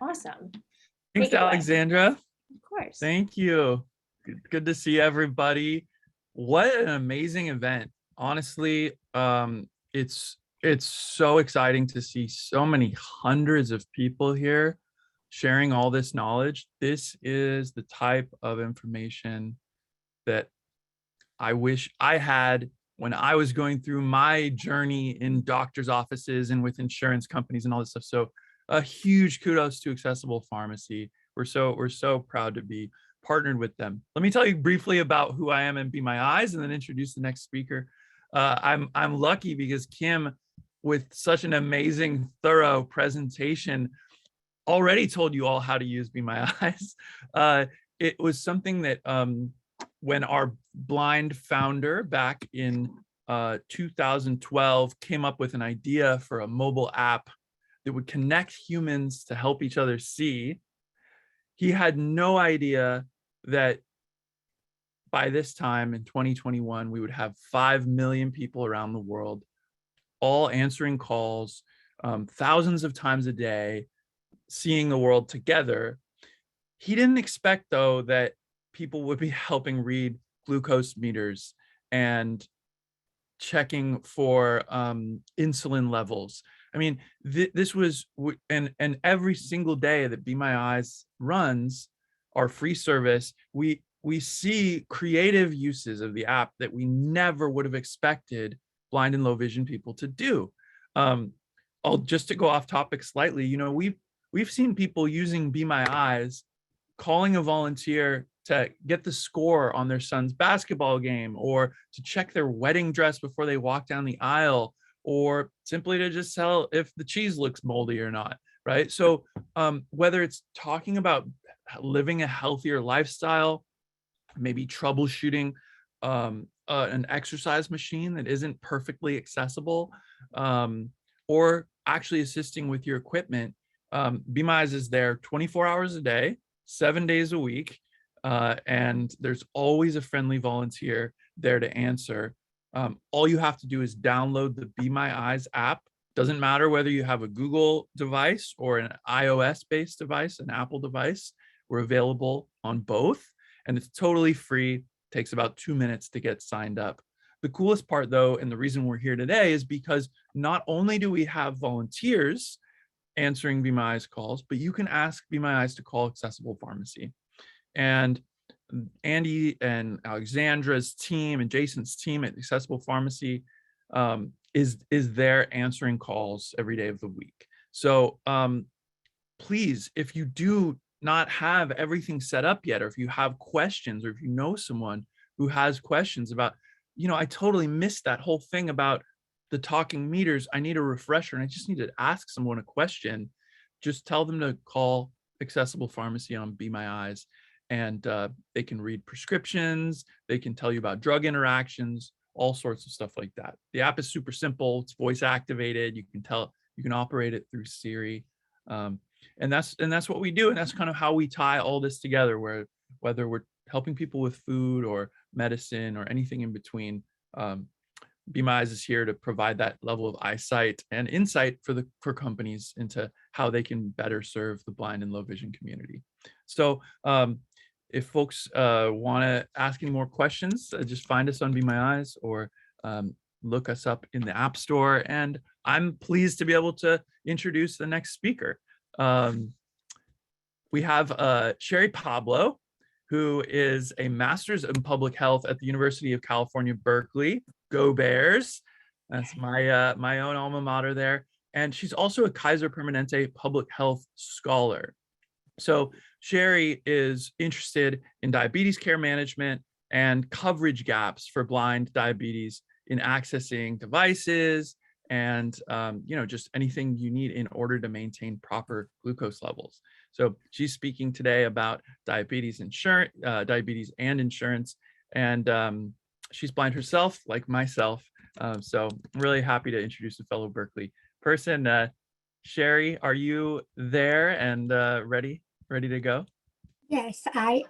Awesome. Thanks, Take it away. Alexandra. Of course. Thank you. Good to see everybody. What an amazing event. Honestly, it's so exciting to see so many hundreds of people here sharing all this knowledge. This is the type of information that I wish I had when I was going through my journey in doctors' offices and with insurance companies and all this stuff. So a huge kudos to Accessible Pharmacy. We're so proud to be partnered with them. Let me tell you briefly about who I am and Be My Eyes, and then introduce the next speaker. I'm lucky because Kim, with such an amazing, thorough presentation, already told you all how to use Be My Eyes. It was something that when our blind founder back in 2012 came up with an idea for a mobile app that would connect humans to help each other see, he had no idea that by this time in 2021, we would have 5 million people around the world, all answering calls thousands of times a day, seeing the world together. He didn't expect, though, that people would be helping read glucose meters and checking for insulin levels. I mean, this was, and every single day that Be My Eyes runs, our free service, we see creative uses of the app that we never would have expected blind and low vision people to do. Just to go off topic slightly, you know, we've seen people using Be My Eyes, calling a volunteer to get the score on their son's basketball game, or to check their wedding dress before they walk down the aisle, or simply to just tell if the cheese looks moldy or not, right? So whether it's talking about living a healthier lifestyle, maybe troubleshooting an exercise machine that isn't perfectly accessible, or actually assisting with your equipment, Be My Eyes is there 24 hours a day, 7 days a week, and there's always a friendly volunteer there to answer. All you have to do is download the Be My Eyes app. Doesn't matter whether you have a Google device or an iOS-based device, an Apple device. We're available on both, and it's totally free. Takes about 2 minutes to get signed up. The coolest part, though, and the reason we're here today, is because not only do we have volunteers answering Be My Eyes calls, but you can ask Be My Eyes to call Accessible Pharmacy. And Andy and Alexandra's team and Jason's team at Accessible Pharmacy is there answering calls every day of the week. So please, if you do not have everything set up yet, or if you have questions, or if you know someone who has questions about, you know, I totally missed that whole thing about the talking meters, I need a refresher, and I just need to ask someone a question, just tell them to call Accessible Pharmacy on Be My Eyes, and they can read prescriptions, they can tell you about drug interactions, all sorts of stuff like that. The app is super simple, it's voice activated, you can operate it through Siri, and that's what we do, and that's kind of how we tie all this together, where whether we're helping people with food or medicine or anything in between, Be My Eyes is here to provide that level of eyesight and insight for companies into how they can better serve the blind and low vision community. So if folks want to ask any more questions, just find us on Be My Eyes, or look us up in the App Store. And I'm pleased to be able to introduce the next speaker. We have Sherry Pablo, who is a master's in public health at the University of California, Berkeley. Go Bears. That's my own alma mater there. And she's also a Kaiser Permanente public health scholar. So Sherry is interested in diabetes care management and coverage gaps for blind diabetes in accessing devices and just anything you need in order to maintain proper glucose levels. So she's speaking today about diabetes and insurance, and she's blind herself, like myself. So I'm really happy to introduce a fellow Berkeley person. Sherry, are you there and ready to go? Yes, I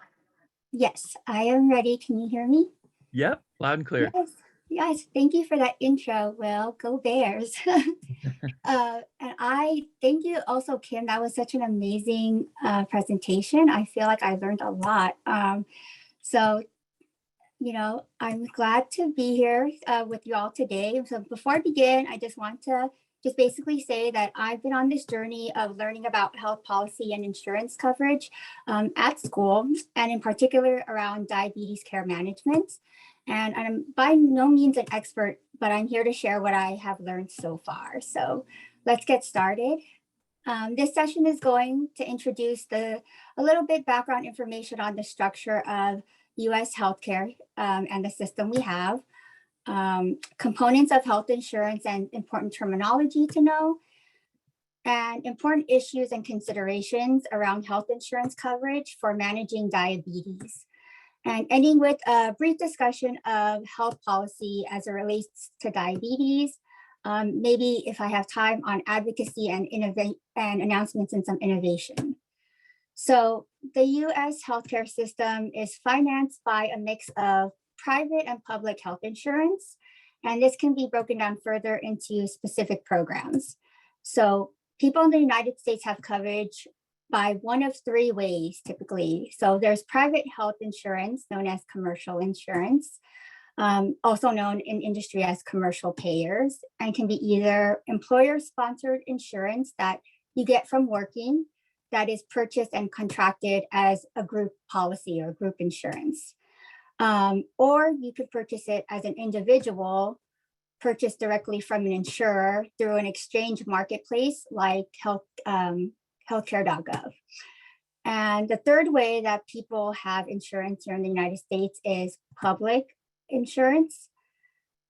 am ready. Can you hear me? Yep, loud and clear. Yes, thank you for that intro, Will. Go Bears. And I thank you also, Kim. That was such an amazing presentation. I feel like I learned a lot. So, I'm glad to be here with you all today. So before I begin, I just want to just basically say that I've been on this journey of learning about health policy and insurance coverage at school, and in particular around diabetes care management. And I'm by no means an expert, but I'm here to share what I have learned so far. So let's get started. This session is going to introduce a little bit background information on the structure of US healthcare and the system we have, components of health insurance and important terminology to know, and important issues and considerations around health insurance coverage for managing diabetes. And ending with a brief discussion of health policy as it relates to diabetes, maybe if I have time on advocacy and announcements and some innovation. So the US healthcare system is financed by a mix of private and public health insurance, and this can be broken down further into specific programs. So people in the United States have coverage by one of three ways typically. So there's private health insurance known as commercial insurance, also known in industry as commercial payers, and can be either employer-sponsored insurance that you get from working, that is purchased and contracted as a group policy or group insurance. Or you could purchase it as an individual, purchased directly from an insurer through an exchange marketplace like healthcare.gov. And the third way that people have insurance here in the United States is public insurance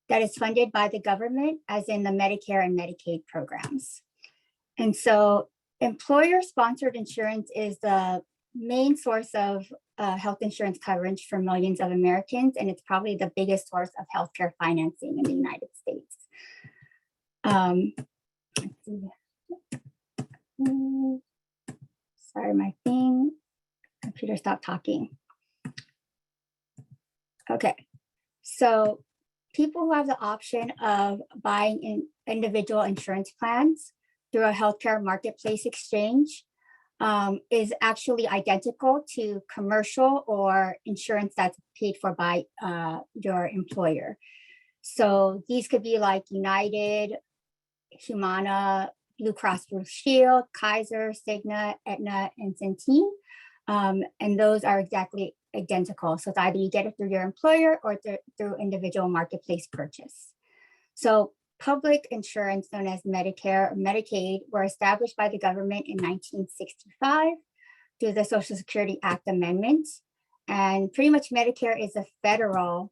that is funded by the government, as in the Medicare and Medicaid programs. And so employer-sponsored insurance is the main source of health insurance coverage for millions of Americans, and it's probably the biggest source of healthcare financing in the United States. Let's see. Sorry, my computer stopped talking. Okay, so people who have the option of buying individual insurance plans through a healthcare marketplace exchange is actually identical to commercial or insurance that's paid for by your employer. So these could be like United, Humana, Blue Cross Blue Shield, Kaiser, Cigna, Aetna, and Centene. And those are exactly identical. So it's either you get it through your employer or through individual marketplace purchase. So public insurance, known as Medicare or Medicaid, were established by the government in 1965 through the Social Security Act Amendment. And pretty much Medicare is a federal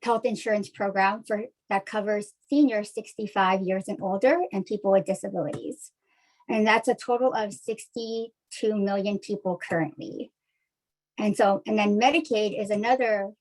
health insurance program that covers seniors 65 years and older and people with disabilities. And that's a total of 62 million people currently. And then Medicaid is another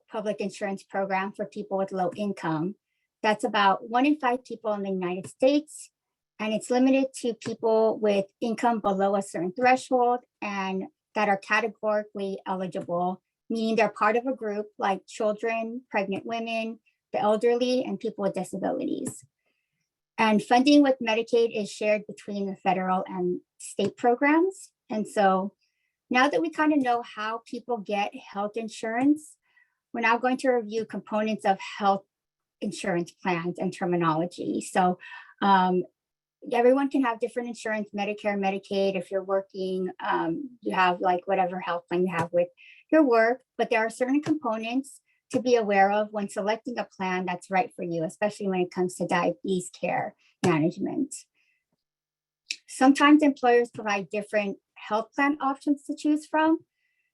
public insurance program for people with low income. That's about 1 in 5 people in the United States. And it's limited to people with income below a certain threshold and that are categorically eligible, meaning they're part of a group like children, pregnant women, the elderly, and people with disabilities. And funding with Medicaid is shared between the federal and state programs. And so now that we kind of know how people get health insurance, we're now going to review components of health insurance plans and terminology. So everyone can have different insurance, Medicare, Medicaid. If you're working, you have like whatever health plan you have with your work, but there are certain components to be aware of when selecting a plan that's right for you, especially when it comes to diabetes care management. Sometimes employers provide different health plan options to choose from,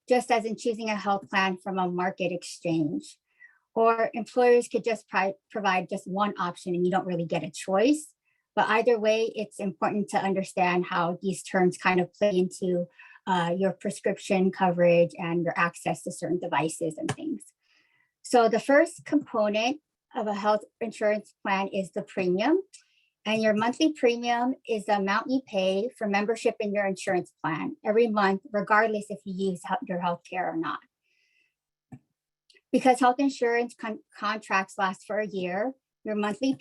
just as in choosing a health plan from a market exchange. Or employers could just provide just one option and you don't really get a choice. But either way, it's important to understand how these terms kind of play into your prescription coverage and your access to certain devices and things. So the first component of a health insurance plan is the premium. And your monthly premium is the amount you pay for membership in your insurance plan every month, regardless if you use your health care or not. Because health insurance contracts last for a year, your monthly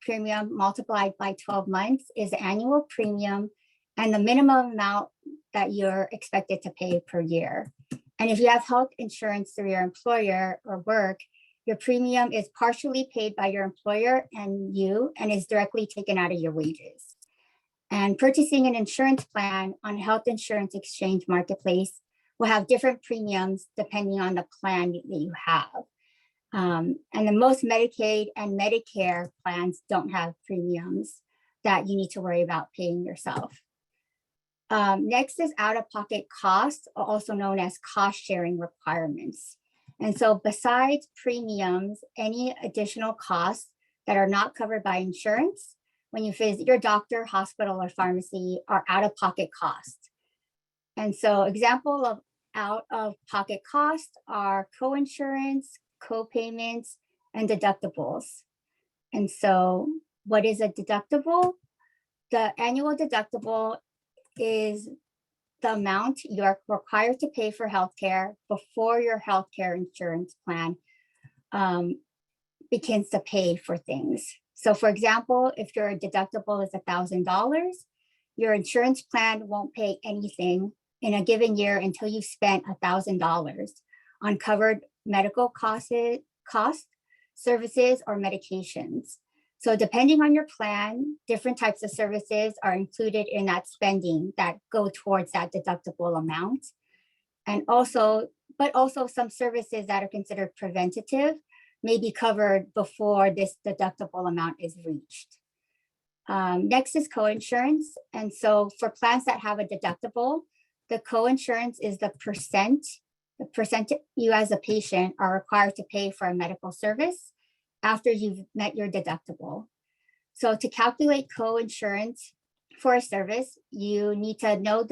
premium multiplied by 12 months is the annual premium and the minimum amount that you're expected to pay per year. And if you have health insurance through your employer or work, your premium is partially paid by your employer and is directly taken out of your wages. And purchasing an insurance plan on health insurance exchange marketplace will have different premiums depending on the plan that you have. And the most Medicaid and Medicare plans don't have premiums that you need to worry about paying yourself. Next is out-of-pocket costs, also known as cost-sharing requirements. And so besides premiums, any additional costs that are not covered by insurance when you visit your doctor, hospital, or pharmacy are out-of-pocket costs. And so example of out-of-pocket costs are co-insurance, co-payments, and deductibles. And so what is a deductible? The annual deductible is the amount you are required to pay for healthcare before your healthcare insurance plan begins to pay for things. So for example, if your deductible is $1,000, your insurance plan won't pay anything in a given year until you've spent $1,000 on covered medical costs, services, or medications. So depending on your plan, different types of services are included in that spending that go towards that deductible amount. And also some services that are considered preventative may be covered before this deductible amount is reached. Next is coinsurance. And so for plans that have a deductible, the coinsurance is the percent you as a patient are required to pay for a medical service after you've met your deductible. So to calculate coinsurance for a service, you need to know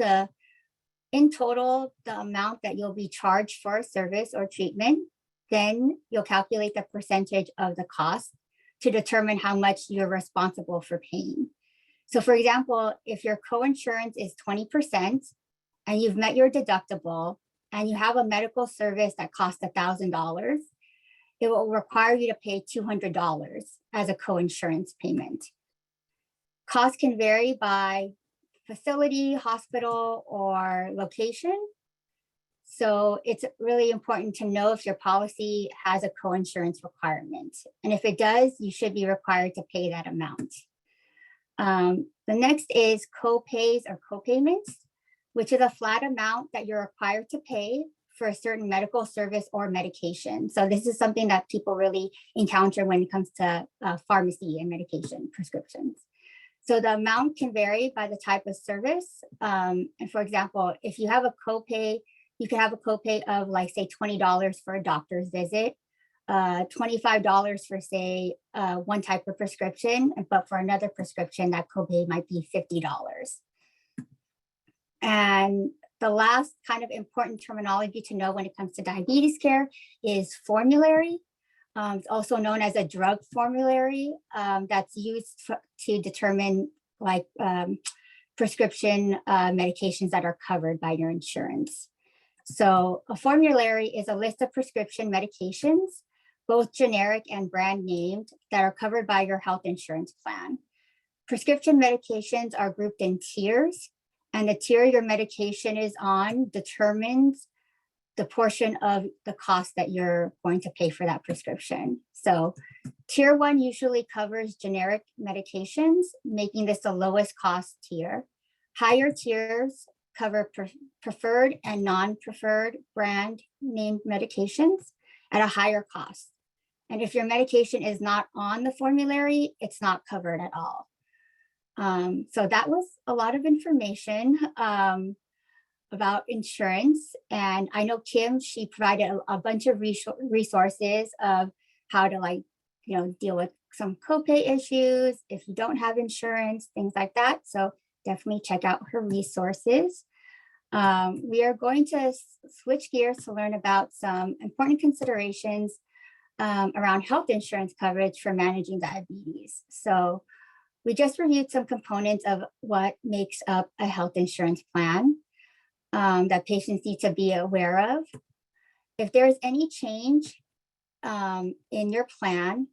in total, the amount that you'll be charged for a service or treatment. Then you'll calculate the percentage of the cost to determine how much you're responsible for paying. So for example, if your coinsurance is 20% and you've met your deductible and you have a medical service that costs $1,000, it will require you to pay $200 as a coinsurance payment. Costs can vary by facility, hospital, or location. So it's really important to know if your policy has a coinsurance requirement. And if it does, you should be required to pay that amount. The next is co-pays or co-payments, which is a flat amount that you're required to pay for a certain medical service or medication. So this is something that people really encounter when it comes to pharmacy and medication prescriptions. So the amount can vary by the type of service. And for example, if you have a copay, you can have a copay of like say $20 for a doctor's visit, $25 for say one type of prescription, but for another prescription, that copay might be $50. And the last kind of important terminology to know when it comes to diabetes care is formulary. It's also known as a drug formulary that's used to determine like prescription medications that are covered by your insurance. So a formulary is a list of prescription medications, both generic and brand named, that are covered by your health insurance plan. Prescription medications are grouped in tiers, and the tier your medication is on determines the portion of the cost that you're going to pay for that prescription. So tier 1 usually covers generic medications, making this the lowest cost tier. Higher tiers cover preferred and non-preferred brand named medications at a higher cost. And if your medication is not on the formulary, it's not covered at all. So that was a lot of information about insurance. And I know Kim, she provided a bunch of resources of how to deal with some copay issues if you don't have insurance, things like that. So definitely check out her resources. We are going to switch gears to learn about some important considerations around health insurance coverage for managing diabetes. So we just reviewed some components of what makes up a health insurance plan that patients need to be aware of. If there's any change in your plan,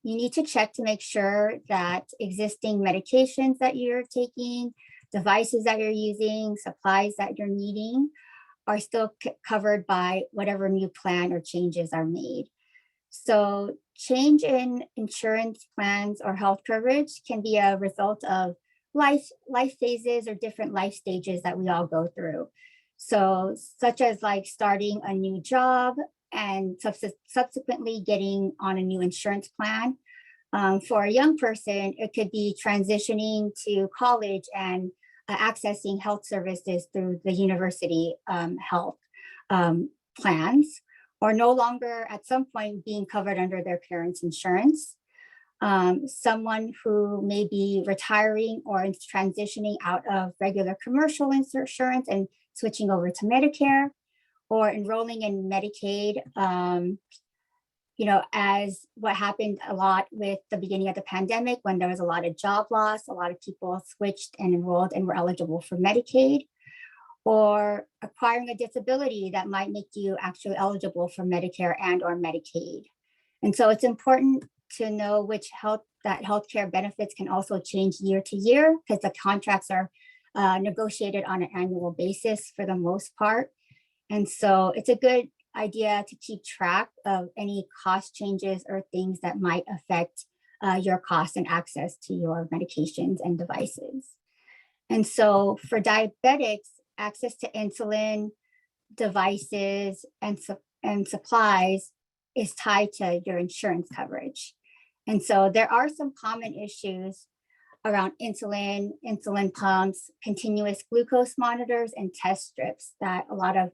you need to check to make sure that existing medications that you're taking, devices that you're using, supplies that you're needing are still covered by whatever new plan or changes are made. So change in insurance plans or health coverage can be a result of life phases or different life stages that we all go through. So such as like starting a new job and subsequently getting on a new insurance plan. For a young person, it could be transitioning to college and accessing health services through the university health plans, or no longer at some point being covered under their parents' insurance. Someone who may be retiring or is transitioning out of regular commercial insurance and switching over to Medicare, or enrolling in Medicaid, as what happened a lot with the beginning of the pandemic when there was a lot of job loss, a lot of people switched and enrolled and were eligible for Medicaid, or acquiring a disability that might make you actually eligible for Medicare and or Medicaid. And so it's important to know which healthcare benefits can also change year to year, because the contracts are negotiated on an annual basis for the most part. And so it's a good idea to keep track of any cost changes or things that might affect your cost and access to your medications and devices. And so for diabetics, access to insulin, devices, and supplies is tied to your insurance coverage. And so there are some common issues around insulin pumps, continuous glucose monitors, and test strips that a lot of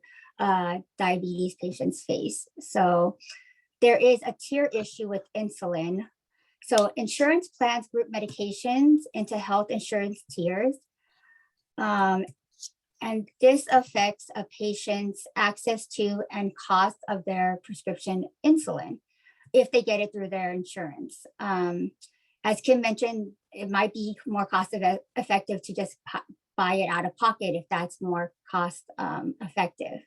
diabetes patients face. So there is a tier issue with insulin. So insurance plans group medications into health insurance tiers. And this affects a patient's access to and cost of their prescription insulin if they get it through their insurance. As Kim mentioned, it might be more cost effective to just buy it out of pocket if that's more cost effective.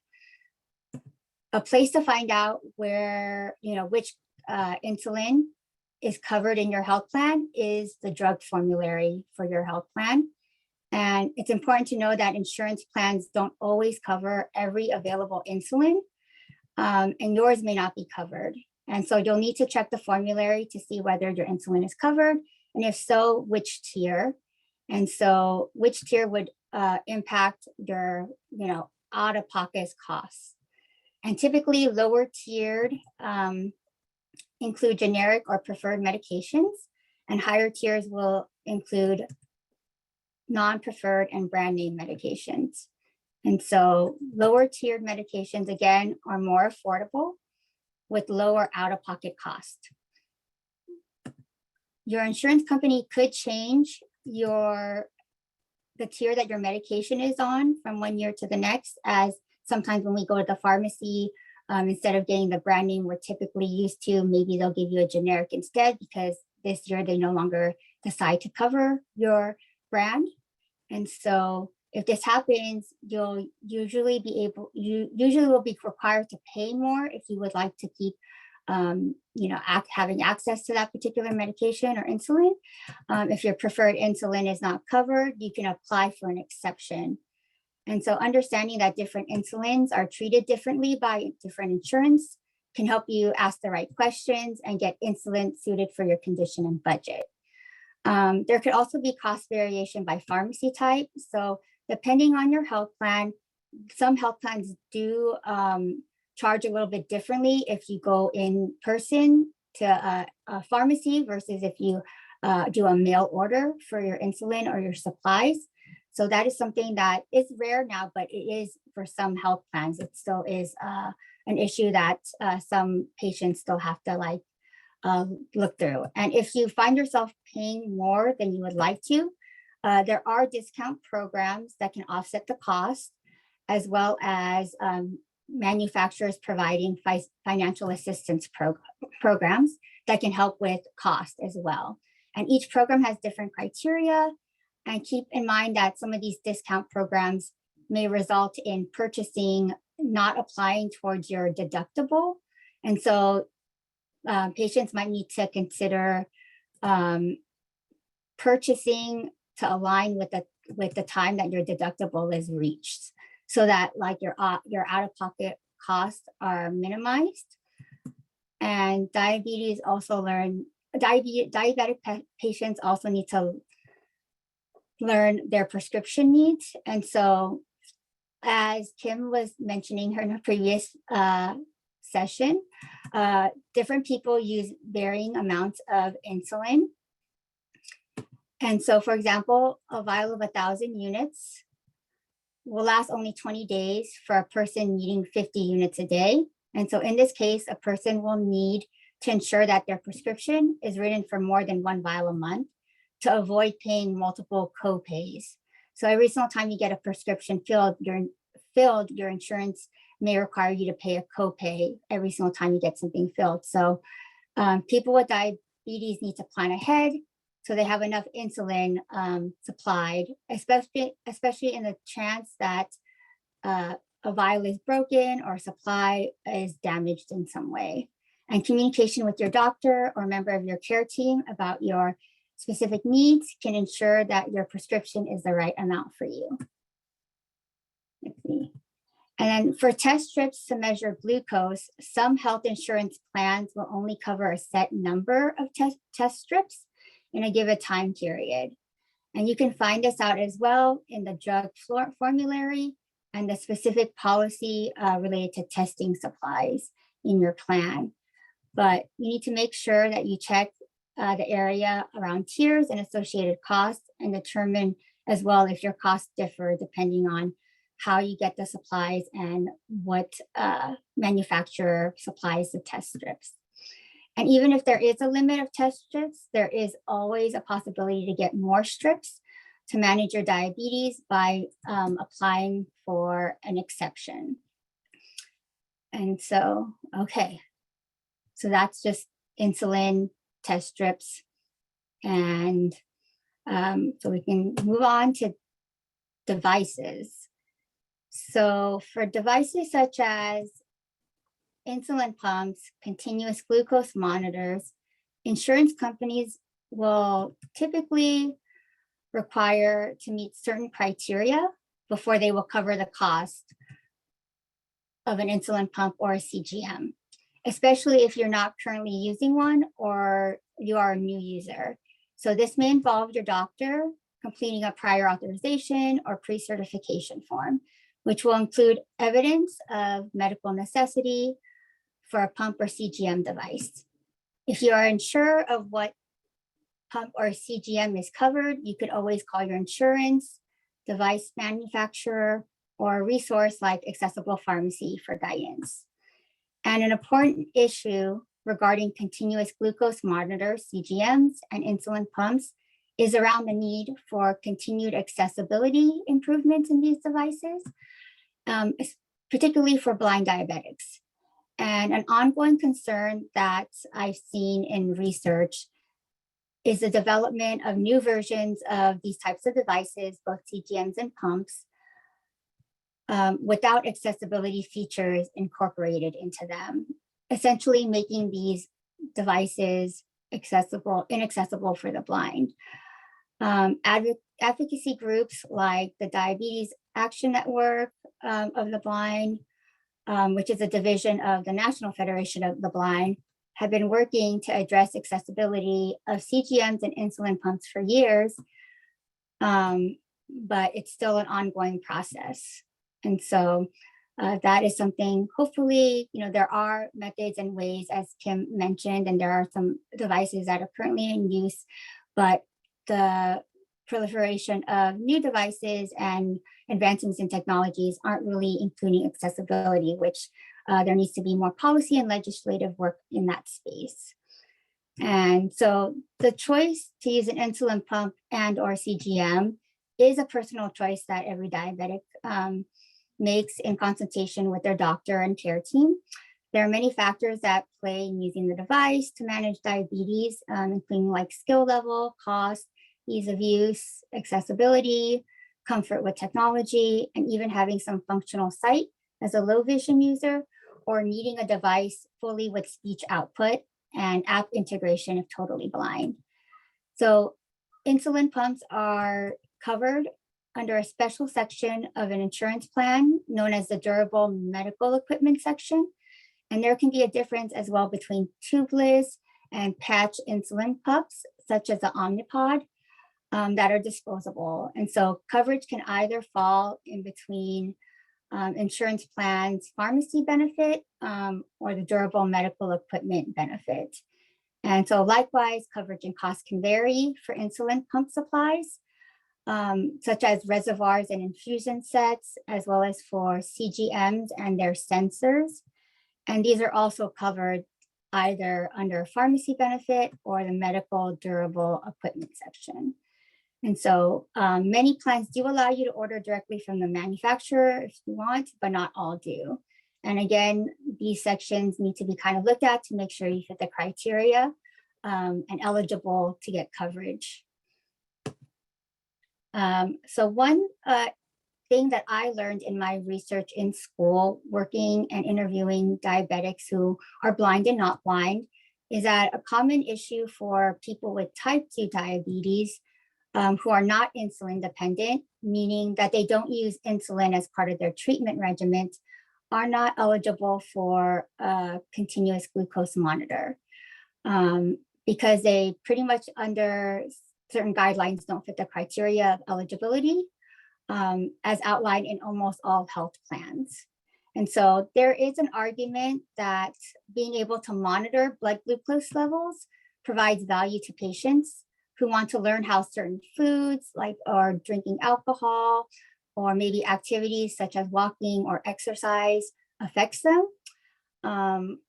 A place to find out which insulin is covered in your health plan is the drug formulary for your health plan. And it's important to know that insurance plans don't always cover every available insulin, and yours may not be covered. And so you'll need to check the formulary to see whether your insulin is covered, and if so, which tier. And so which tier would impact your out-of-pocket costs. And typically lower tiered include generic or preferred medications, and higher tiers will include non-preferred and brand name medications. And so lower tiered medications, again, are more affordable with lower out-of-pocket cost. Your insurance company could change the tier that your medication is on from one year to the next, as sometimes when we go to the pharmacy, instead of getting the brand name we're typically used to, maybe they'll give you a generic instead, because this year they no longer decide to cover your brand. And so if this happens, you'll usually will be required to pay more if you would like to keep having access to that particular medication or insulin. If your preferred insulin is not covered, you can apply for an exception. And so understanding that different insulins are treated differently by different insurance can help you ask the right questions and get insulin suited for your condition and budget. There could also be cost variation by pharmacy type. So depending on your health plan, some health plans do charge a little bit differently if you go in person to a pharmacy versus if you do a mail order for your insulin or your supplies. So that is something that is rare now, but it is for some health plans. It still is an issue that some patients still have to look through. And if you find yourself paying more than you would like to, there are discount programs that can offset the cost, as well as manufacturers providing financial assistance programs that can help with cost as well. And each program has different criteria. And keep in mind that some of these discount programs may result in purchasing not applying towards your deductible. And so patients might need to consider purchasing to align with the time that your deductible is reached, so that like your out-of-pocket costs are minimized. And diabetic patients also need to learn their prescription needs. And so, as Kim was mentioning in her previous session, different people use varying amounts of insulin. And so, for example, a vial of 1,000 units will last only 20 days for a person needing 50 units a day. And so in this case, a person will need to ensure that their prescription is written for more than one vial a month to avoid paying multiple co-pays. So every single time you get a prescription filled, your insurance may require you to pay a co-pay every single time you get something filled. So people with diabetes need to plan ahead so they have enough insulin supplied, especially in the chance that a vial is broken or supply is damaged in some way. And communication with your doctor or member of your care team about your specific needs can ensure that your prescription is the right amount for you. Let's see. And then for test strips to measure glucose, some health insurance plans will only cover a set number of test strips in a given time period. And you can find this out as well in the drug formulary and the specific policy related to testing supplies in your plan. But you need to make sure that you check the area around tiers and associated costs and determine as well if your costs differ depending on how you get the supplies and what manufacturer supplies the test strips. And even if there is a limit of test strips, there is always a possibility to get more strips to manage your diabetes by applying for an exception. And so, okay. So that's just insulin test strips. And so we can move on to devices. So for devices such as insulin pumps, continuous glucose monitors, insurance companies will typically require to meet certain criteria before they will cover the cost of an insulin pump or a CGM, especially if you're not currently using one or you are a new user. So this may involve your doctor completing a prior authorization or pre-certification form, which will include evidence of medical necessity for a pump or CGM device. If you are unsure of what pump or CGM is covered, you could always call your insurance, device manufacturer, or a resource like Accessible Pharmacy for guidance. And an important issue regarding continuous glucose monitors, CGMs, and insulin pumps is around the need for continued accessibility improvements in these devices, particularly for blind diabetics. And an ongoing concern that I've seen in research is the development of new versions of these types of devices, both CGMs and pumps, without accessibility features incorporated into them, essentially making these devices inaccessible for the blind. Advocacy groups like the Diabetes Action Network of the Blind, which is a division of the National Federation of the Blind, have been working to address accessibility of CGMs and insulin pumps for years, but it's still an ongoing process. And so that is something, hopefully, there are methods and ways, as Kim mentioned, and there are some devices that are currently in use, but the proliferation of new devices and advancements in technologies aren't really including accessibility, which there needs to be more policy and legislative work in that space. And so the choice to use an insulin pump and or CGM is a personal choice that every diabetic makes in consultation with their doctor and care team. There are many factors that play in using the device to manage diabetes, including like skill level, cost, ease of use, accessibility, comfort with technology, and even having some functional sight as a low vision user, or needing a device fully with speech output and app integration if totally blind. So insulin pumps are covered under a special section of an insurance plan known as the durable medical equipment section. And there can be a difference as well between tubeless and patch insulin pumps, such as the Omnipod, that are disposable. And so coverage can either fall in between insurance plans, pharmacy benefit, or the durable medical equipment benefit. And so likewise, coverage and cost can vary for insulin pump supplies, such as reservoirs and infusion sets, as well as for CGMs and their sensors. And these are also covered either under pharmacy benefit or the medical durable equipment section. And so many plans do allow you to order directly from the manufacturer if you want, but not all do. And again, these sections need to be kind of looked at to make sure you fit the criteria and eligible to get coverage. So one thing that I learned in my research in school, working and interviewing diabetics who are blind and not blind, is that a common issue for people with type 2 diabetes who are not insulin dependent, meaning that they don't use insulin as part of their treatment regimen, are not eligible for a continuous glucose monitor because they pretty much under certain guidelines don't fit the criteria of eligibility as outlined in almost all health plans. And so there is an argument that being able to monitor blood glucose levels provides value to patients who want to learn how certain foods or drinking alcohol or maybe activities such as walking or exercise affects them.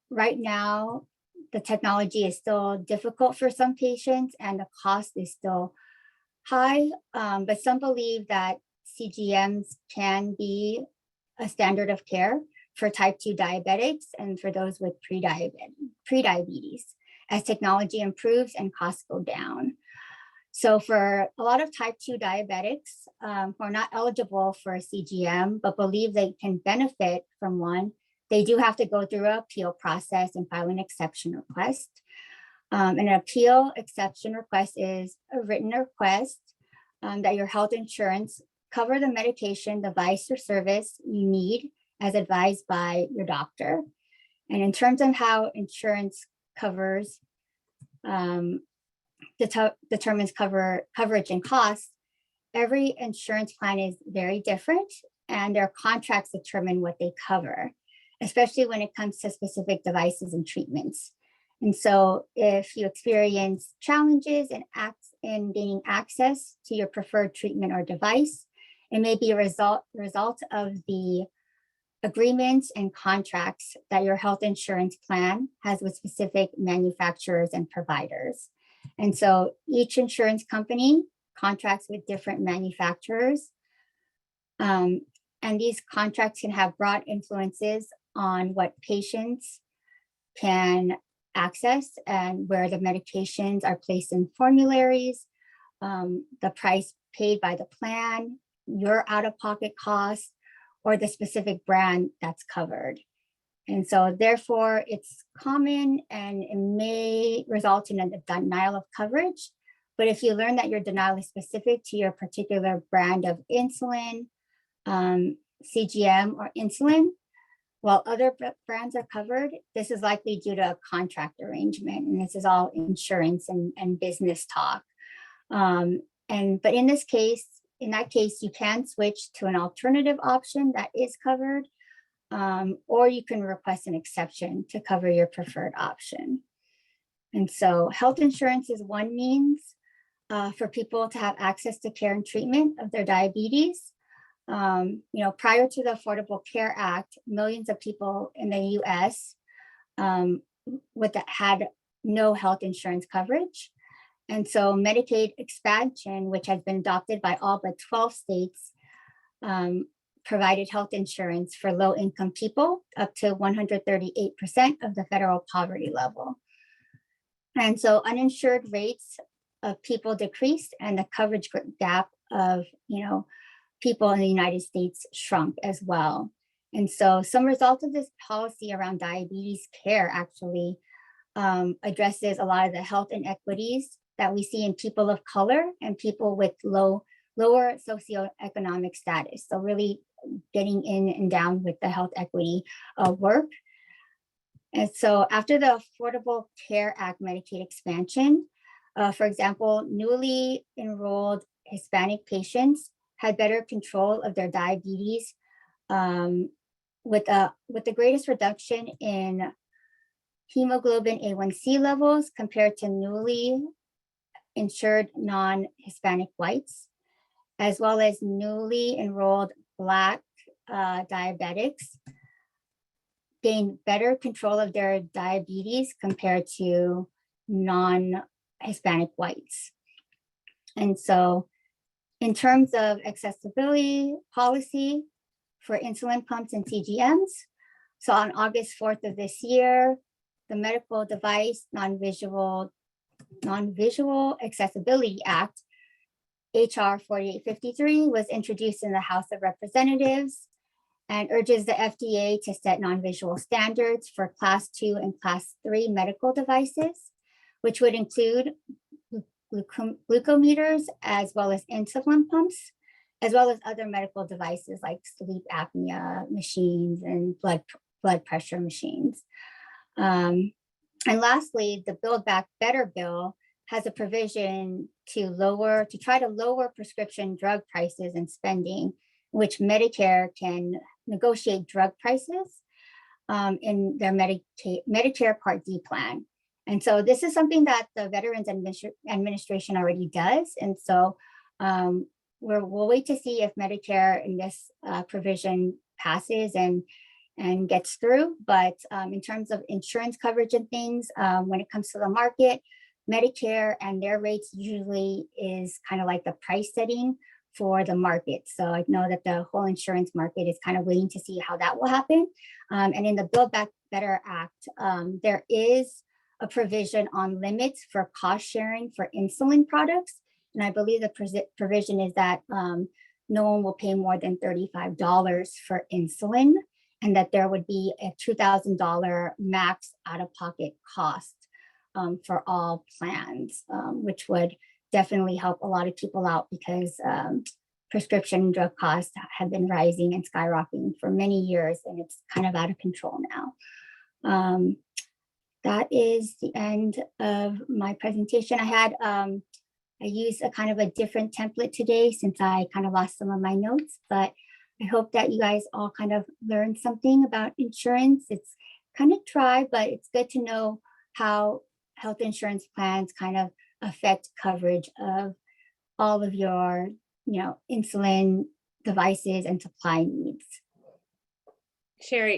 Right now, the technology is still difficult for some patients and the cost is still high, but some believe that CGMs can be a standard of care for type 2 diabetics and for those with prediabetes as technology improves and costs go down. So for a lot of type 2 diabetics who are not eligible for a CGM, but believe they can benefit from one, they do have to go through an appeal process and file an exception request. An appeal exception request is a written request that your health insurance cover the medication, device, or service you need as advised by your doctor. And in terms of how insurance covers determines coverage and costs, every insurance plan is very different and their contracts determine what they cover, especially when it comes to specific devices and treatments. And so if you experience challenges in gaining access to your preferred treatment or device, it may be a result of the agreements and contracts that your health insurance plan has with specific manufacturers and providers. And so each insurance company contracts with different manufacturers. And these contracts can have broad influences on what patients can access and where the medications are placed in formularies, the price paid by the plan, your out-of-pocket costs, or the specific brand that's covered. And so therefore it's common and it may result in a denial of coverage. But if you learn that your denial is specific to your particular brand of insulin, CGM, or insulin, while other brands are covered, this is likely due to a contract arrangement. And this is all insurance and business talk. But in that case, you can switch to an alternative option that is covered, or you can request an exception to cover your preferred option. And so health insurance is one means for people to have access to care and treatment of their diabetes. Prior to the Affordable Care Act, millions of people in the US had no health insurance coverage. And so Medicaid expansion, which has been adopted by all but 12 states, provided health insurance for low-income people up to 138% of the federal poverty level. And so uninsured rates of people decreased and the coverage gap of people in the United States shrunk as well. And so some results of this policy around diabetes care actually addresses a lot of the health inequities that we see in people of color and people with lower socioeconomic status. So really getting in and down with the health equity work. And so after the Affordable Care Act Medicaid expansion, for example, newly enrolled Hispanic patients had better control of their diabetes with the greatest reduction in hemoglobin A1C levels compared to newly insured non-Hispanic whites, as well as newly enrolled Black diabetics gained better control of their diabetes compared to non-Hispanic whites. And so in terms of accessibility policy for insulin pumps and CGMs, so on August 4th of this year, the Medical Device Non-Visual Accessibility Act, HR 4853, was introduced in the House of Representatives and urges the FDA to set non-visual standards for Class 2 and Class 3 medical devices, which would include glucometers as well as insulin pumps, as well as other medical devices like sleep apnea machines and blood pressure machines. And lastly, the Build Back Better bill has a provision to try to lower prescription drug prices and spending, which Medicare can negotiate drug prices in their Medicare Part D plan. And so this is something that the Veterans Administration already does. And so we'll wait to see if Medicare in this provision passes and gets through. But in terms of insurance coverage and things, when it comes to the market, Medicare and their rates usually is kind of like the price setting for the market. So I know that the whole insurance market is kind of waiting to see how that will happen. And in the Build Back Better Act, there is a provision on limits for cost sharing for insulin products. And I believe the provision is that no one will pay more than $35 for insulin, and that there would be a $2,000 max out-of-pocket cost for all plans, which would definitely help a lot of people out because prescription drug costs have been rising and skyrocketing for many years, and it's kind of out of control now. That is the end of my presentation. I used a kind of a different template today since I kind of lost some of my notes, but I hope that you guys all kind of learned something about insurance. It's kind of dry, but it's good to know how health insurance plans kind of affect coverage of all of your, insulin devices and supply needs. Sherry,